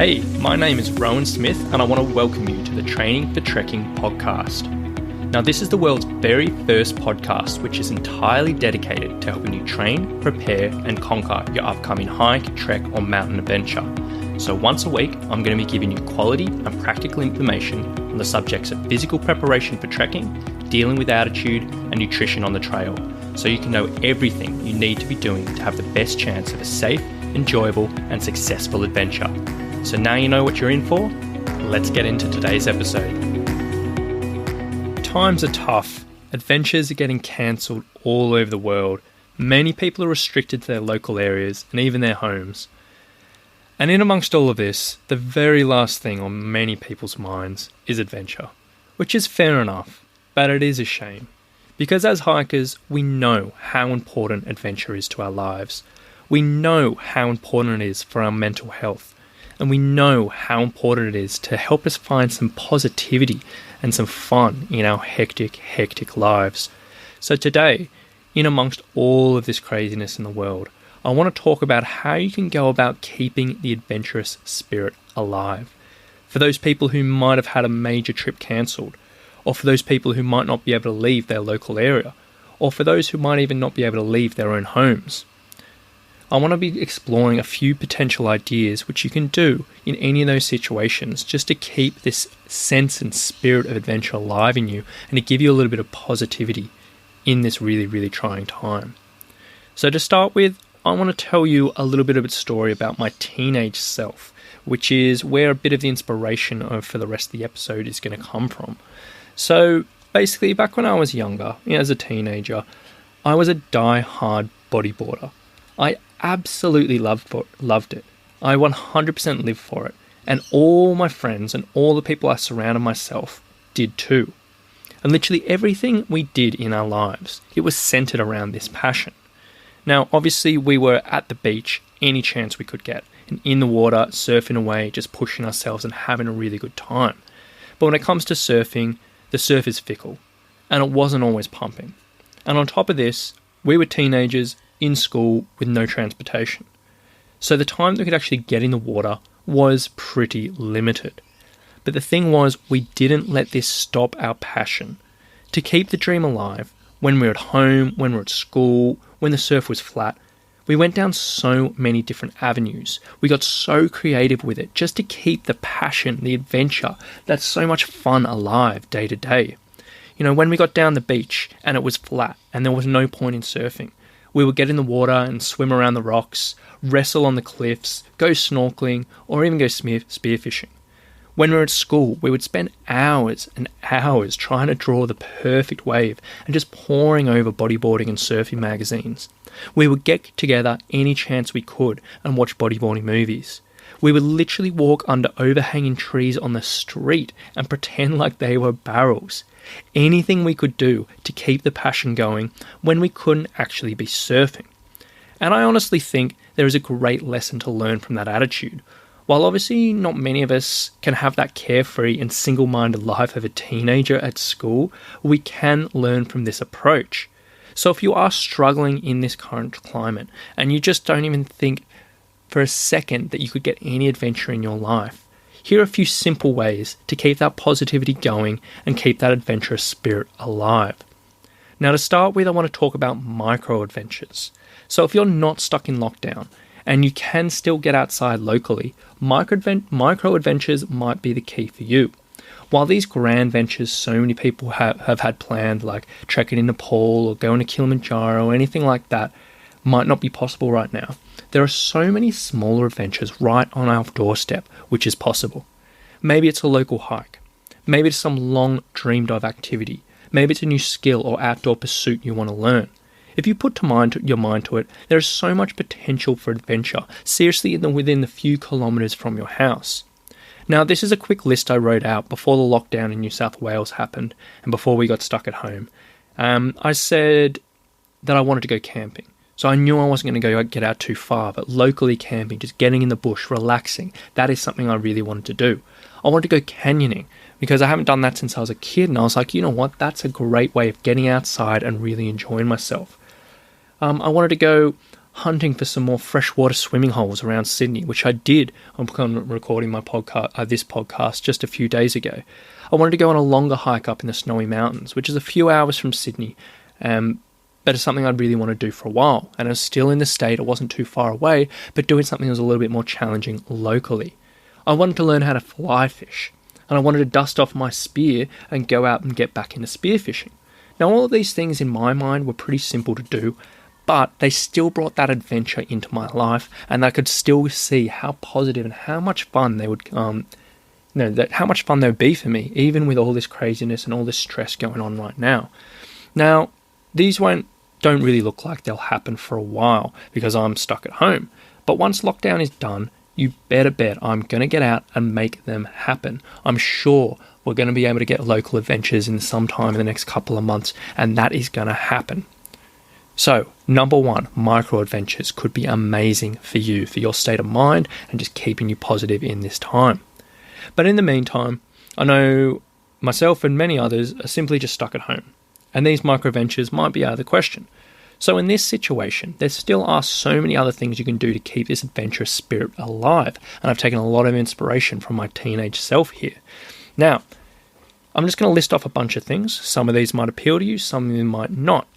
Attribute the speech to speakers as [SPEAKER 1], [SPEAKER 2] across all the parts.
[SPEAKER 1] Hey, my name is Rowan Smith and I want to welcome you to the Training for Trekking podcast. Now, this is the world's very first podcast which is entirely dedicated to helping you train, prepare and conquer your upcoming hike, trek or mountain adventure. So once a week, I'm going to be giving you quality and practical information on the subjects of physical preparation for trekking, dealing with altitude and nutrition on the trail, so you can know everything you need to be doing to have the best chance of a safe, enjoyable and successful adventure. So now you know what you're in for, let's get into today's episode. Times are tough. Adventures are getting cancelled all over the world. Many people are restricted to their local areas and even their homes. And in amongst all of this, the very last thing on many people's minds is adventure, which is fair enough, but it is a shame. Because as hikers, we know how important adventure is to our lives. We know how important it is for our mental health. And we know how important it is to help us find some positivity and some fun in our hectic lives. So today, in amongst all of this craziness in the world, I want to talk about how you can go about keeping the adventurous spirit alive. For those people who might have had a major trip cancelled, or for those people who might not be able to leave their local area, or for those who might even not be able to leave their own homes. I want to be exploring a few potential ideas which you can do in any of those situations just to keep this sense and spirit of adventure alive in you and to give you a little bit of positivity in this really trying time. So to start with, I want to tell you a little bit of a story about my teenage self, which is where a bit of the inspiration for the rest of the episode is going to come from. So basically, back when I was younger, as a teenager, I was a die-hard bodyboarder. I absolutely loved it. I 100% lived for it. And all my friends and all the people I surrounded myself did too. And literally everything we did in our lives, it was centered around this passion. Now, obviously, we were at the beach any chance we could get, and in the water, surfing away, just pushing ourselves and having a really good time. But when it comes to surfing, the surf is fickle, and it wasn't always pumping. And on top of this, we were teenagers in school with no transportation. So the time that we could actually get in the water was pretty limited. But the thing was, we didn't let this stop our passion. To keep the dream alive, when we were at home, when we were at school, when the surf was flat, we went down so many different avenues. We got so creative with it just to keep the passion, the adventure, that's so much fun alive day to day. When we got down the beach and it was flat and there was no point in surfing, we would get in the water and swim around the rocks, wrestle on the cliffs, go snorkeling, or even go spearfishing. When we were at school, we would spend hours and hours trying to draw the perfect wave and just poring over bodyboarding and surfing magazines. We would get together any chance we could and watch bodyboarding movies. We would literally walk under overhanging trees on the street and pretend like they were barrels. Anything we could do to keep the passion going when we couldn't actually be surfing. And I honestly think there is a great lesson to learn from that attitude. While obviously not many of us can have that carefree and single-minded life of a teenager at school, we can learn from this approach. So if you are struggling in this current climate and you just don't even think for a second that you could get any adventure in your life, here are a few simple ways to keep that positivity going and keep that adventurous spirit alive. Now to start with, I want to talk about micro-adventures. So if you're not stuck in lockdown and you can still get outside locally, micro-adventures might be the key for you. While these grand ventures so many people have had planned, like trekking in Nepal or going to Kilimanjaro or anything like that, might not be possible right now, there are so many smaller adventures right on our doorstep which is possible. Maybe it's a local hike. Maybe it's some long dreamed of activity. Maybe it's a new skill or outdoor pursuit you want to learn. If you put your mind to it, there is so much potential for adventure, seriously within the few kilometres from your house. Now, this is a quick list I wrote out before the lockdown in New South Wales happened and before we got stuck at home. I said that I wanted to go camping. So I knew I wasn't going to get out too far, but locally camping, just getting in the bush, relaxing, that is something I really wanted to do. I wanted to go canyoning because I haven't done that since I was a kid, and I was like, you know what, that's a great way of getting outside and really enjoying myself. I wanted to go hunting for some more freshwater swimming holes around Sydney, which I did. I'm recording my podcast, this podcast, just a few days ago. I wanted to go on a longer hike up in the Snowy Mountains, which is a few hours from Sydney, but it's something I'd really want to do for a while. And I was still in the state, it wasn't too far away, but doing something that was a little bit more challenging locally. I wanted to learn how to fly fish, and I wanted to dust off my spear and go out and get back into spearfishing. Now, all of these things in my mind were pretty simple to do, but they still brought that adventure into my life, and I could still see how positive and how much fun they would, how much fun they would be for me, even with all this craziness and all this stress going on right now. Now, these don't really look like they'll happen for a while because I'm stuck at home. But once lockdown is done, you better bet I'm going to get out and make them happen. I'm sure we're going to be able to get local adventures in some time in the next couple of months, and that is going to happen. So, number one, micro adventures could be amazing for you, for your state of mind, and just keeping you positive in this time. But in the meantime, I know myself and many others are simply just stuck at home, and these micro adventures might be out of the question. So in this situation, there still are so many other things you can do to keep this adventurous spirit alive, and I've taken a lot of inspiration from my teenage self here. Now, I'm just going to list off a bunch of things. Some of these might appeal to you, some of them might not.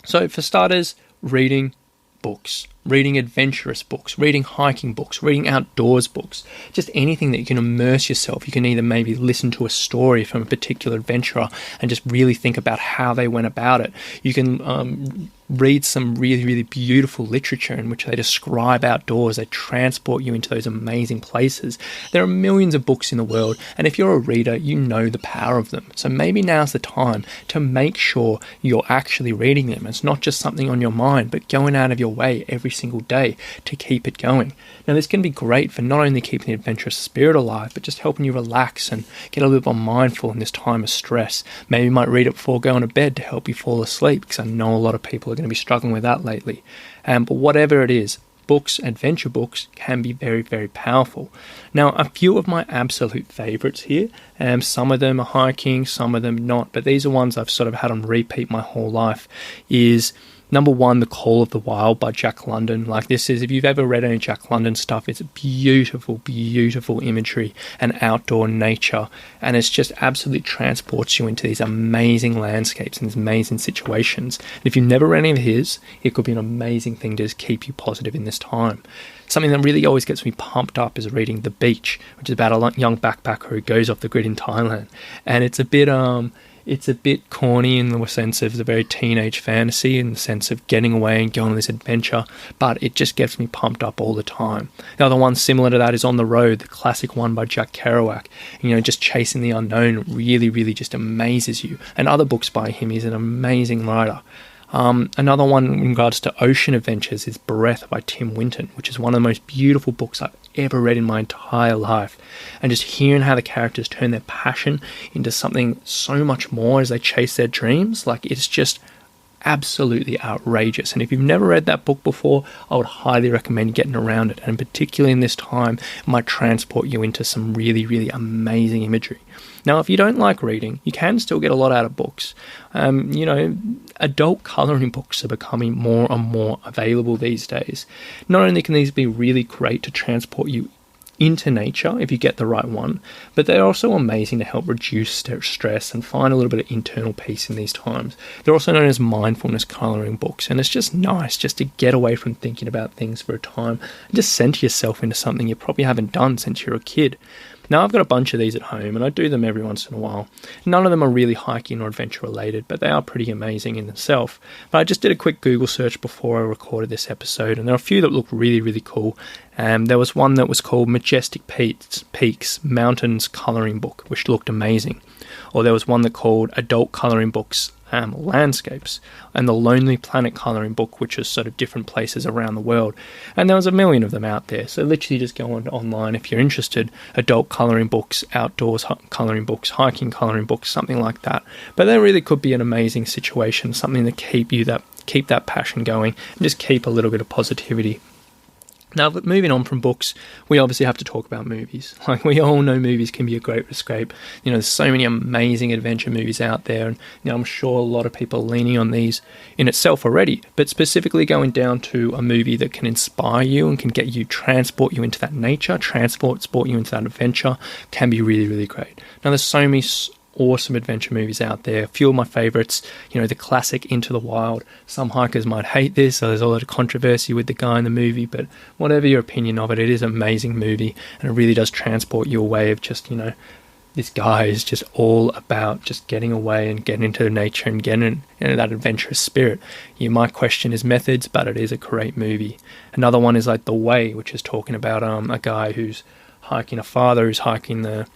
[SPEAKER 1] So for starters, reading books, reading adventurous books, reading hiking books, reading outdoors books, just anything that you can immerse yourself. You can either maybe listen to a story from a particular adventurer and just really think about how they went about it. You can read some really, really beautiful literature in which they describe outdoors. They transport you into those amazing places. There are millions of books in the world, and if you're a reader, you know the power of them. So maybe now's the time to make sure you're actually reading them. It's not just something on your mind, but going out of your way every single day to keep it going. Now, this can be great for not only keeping the adventurous spirit alive, but just helping you relax and get a little bit more mindful in this time of stress. Maybe you might read it before going to bed to help you fall asleep, because I know a lot of people are going to be struggling with that lately. But whatever it is, books, adventure books, can be very, very powerful. Now, a few of my absolute favourites here, some of them are hiking, some of them not, but these are ones I've sort of had on repeat my whole life, is number one, The Call of the Wild by Jack London. Like, this is, if you've ever read any Jack London stuff, it's beautiful, beautiful imagery and outdoor nature. And it's just absolutely transports you into these amazing landscapes and these amazing situations. And if you've never read any of his, it could be an amazing thing to just keep you positive in this time. Something that really always gets me pumped up is reading The Beach, which is about a young backpacker who goes off the grid in Thailand. And it's a bit corny in the sense of the very teenage fantasy, in the sense of getting away and going on this adventure, but it just gets me pumped up all the time. The other one similar to that is On the Road, the classic one by Jack Kerouac. Just chasing the unknown really, really just amazes you. And other books by him, he's an amazing writer. Another one in regards to ocean adventures is Breath by Tim Winton, which is one of the most beautiful books I've ever read in my entire life. And just hearing how the characters turn their passion into something so much more as they chase their dreams, like, it's just absolutely outrageous. And if you've never read that book before, I would highly recommend getting around it. And particularly in this time, it might transport you into some really, really amazing imagery. Now, if you don't like reading, you can still get a lot out of books. Adult colouring books are becoming more and more available these days. Not only can these be really great to transport you into nature if you get the right one, but they're also amazing to help reduce stress and find a little bit of internal peace in these times. They're also known as mindfulness colouring books, and it's just nice just to get away from thinking about things for a time and just center yourself into something you probably haven't done since you're a kid. Now, I've got a bunch of these at home, and I do them every once in a while. None of them are really hiking or adventure related, but they are pretty amazing in themselves. But I just did a quick Google search before I recorded this episode, and there are a few that look really, really cool. There was one that was called Majestic Peaks Mountains Colouring Book, which looked amazing. Or there was one that called Adult Colouring Books Landscapes, and the Lonely Planet Colouring Book, which is sort of different places around the world. And there was a million of them out there, so literally just go on online if you're interested. Adult colouring books, outdoors colouring books, hiking colouring books, something like that. But that really could be an amazing situation, something to keep that passion going and just keep a little bit of positivity. Now, but moving on from books, we obviously have to talk about movies. Like, we all know movies can be a great escape. There's so many amazing adventure movies out there, and I'm sure a lot of people are leaning on these in itself already, but specifically going down to a movie that can inspire you and can get you, transport you into that nature, transport you into that adventure, can be really, really great. Now, there's so many awesome adventure movies out there. A few of my favorites, the classic Into the Wild. Some hikers might hate this, so there's a lot of controversy with the guy in the movie, but whatever your opinion of it, it is an amazing movie, and it really does transport you away of just, this guy is just all about just getting away and getting into nature and getting into that adventurous spirit. You might question his methods, but it is a great movie. Another one is like The Way, which is talking about a guy who's hiking, a father who's hiking the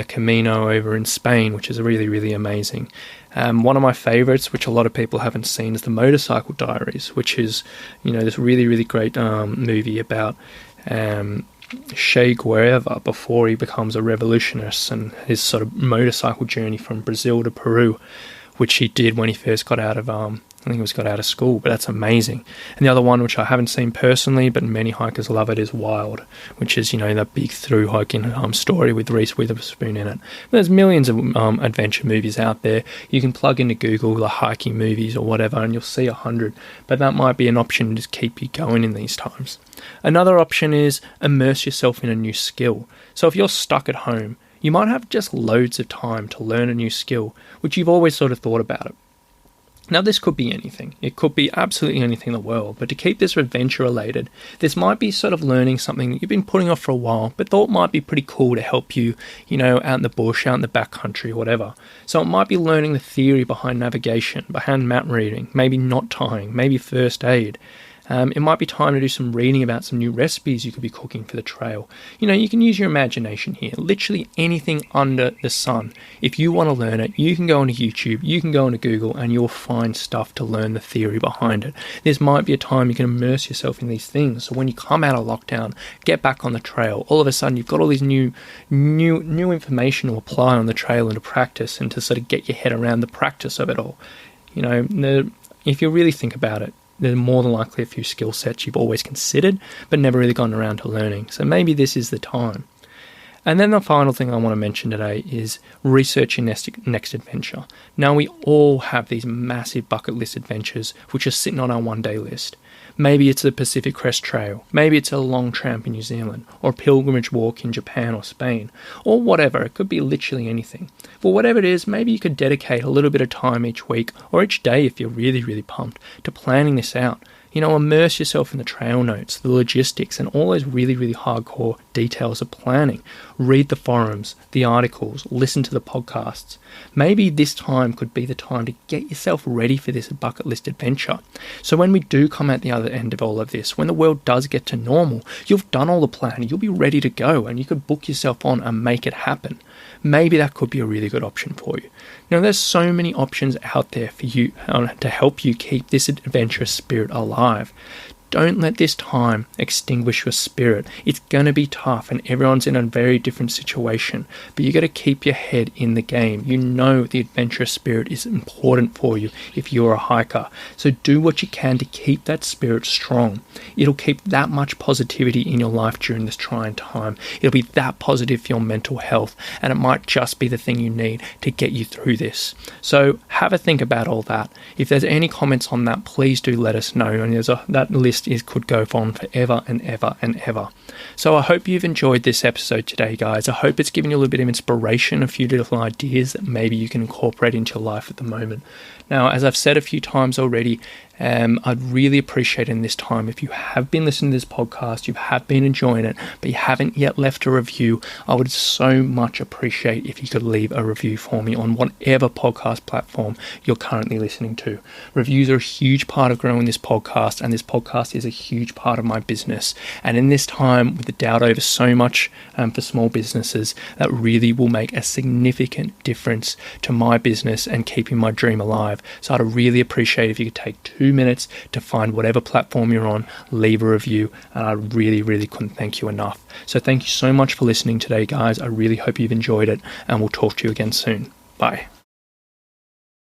[SPEAKER 1] Camino over in Spain, which is really, really amazing. One of my favorites, which a lot of people haven't seen, is The Motorcycle Diaries, which is, this really, really great movie about Che Guevara before he becomes a revolutionist and his sort of motorcycle journey from Brazil to Peru, which he did when he first got out of I think it was got out of school, but that's amazing. And the other one, which I haven't seen personally, but many hikers love it, is Wild, which is, that big through hiking story with Reese Witherspoon in it. There's millions of adventure movies out there. You can plug into Google the hiking movies or whatever, and you'll see 100. But that might be an option to just keep you going in these times. Another option is immerse yourself in a new skill. So if you're stuck at home, you might have just loads of time to learn a new skill, which you've always sort of thought about it. Now, this could be anything. It could be absolutely anything in the world, but to keep this adventure related, this might be sort of learning something that you've been putting off for a while, but thought might be pretty cool to help you, out in the bush, out in the backcountry, whatever. So it might be learning the theory behind navigation, behind map reading, maybe knot tying, maybe first aid. It might be time to do some reading about some new recipes you could be cooking for the trail. You can use your imagination here. Literally anything under the sun. If you want to learn it, you can go onto YouTube, you can go onto Google, and you'll find stuff to learn the theory behind it. This might be a time you can immerse yourself in these things. So when you come out of lockdown, get back on the trail, all of a sudden you've got all these new information to apply on the trail and to practice and to sort of get your head around the practice of it all. If you really think about it, there's more than likely a few skill sets you've always considered, but never really gotten around to learning. So maybe this is the time. And then the final thing I want to mention today is research your next adventure. Now, we all have these massive bucket list adventures which are sitting on our one-day list. Maybe it's the Pacific Crest Trail, maybe it's a long tramp in New Zealand, or a pilgrimage walk in Japan or Spain, or whatever. It could be literally anything. But whatever it is, maybe you could dedicate a little bit of time each week, or each day if you're really, really pumped, to planning this out. Immerse yourself in the trail notes, the logistics, and all those really, really hardcore details of planning. Read the forums, the articles, listen to the podcasts. Maybe this time could be the time to get yourself ready for this bucket list adventure. So when we do come at the other end of all of this, when the world does get to normal, you've done all the planning, you'll be ready to go, and you could book yourself on and make it happen. Maybe that could be a really good option for you. There's so many options out there for you to help you keep this adventurous spirit alive. Don't let this time extinguish your spirit. It's going to be tough and everyone's in a very different situation, but you got to keep your head in the game. The adventurous spirit is important for you if you're a hiker. So do what you can to keep that spirit strong. It'll keep that much positivity in your life during this trying time. It'll be that positive for your mental health, and it might just be the thing you need to get you through this. So have a think about all that. If there's any comments on that, please do let us know. And that list could go on forever and ever and ever. So I hope you've enjoyed this episode today, guys. I hope it's given you a little bit of inspiration, a few little ideas that maybe you can incorporate into your life at the moment. Now, as I've said a few times already, I'd really appreciate in this time if you have been listening to this podcast, you have been enjoying it, but you haven't yet left a review. I would so much appreciate if you could leave a review for me on whatever podcast platform you're currently listening to. Reviews are a huge part of growing this podcast, and this podcast is a huge part of my business. And in this time, with the doubt over so much for small businesses, that really will make a significant difference to my business and keeping my dream alive. So I'd really appreciate if you could take 2 minutes to find whatever platform you're on, leave a review, and I really, really couldn't thank you enough. So thank you so much for listening today, guys. I really hope you've enjoyed it, and we'll talk to you again soon. Bye.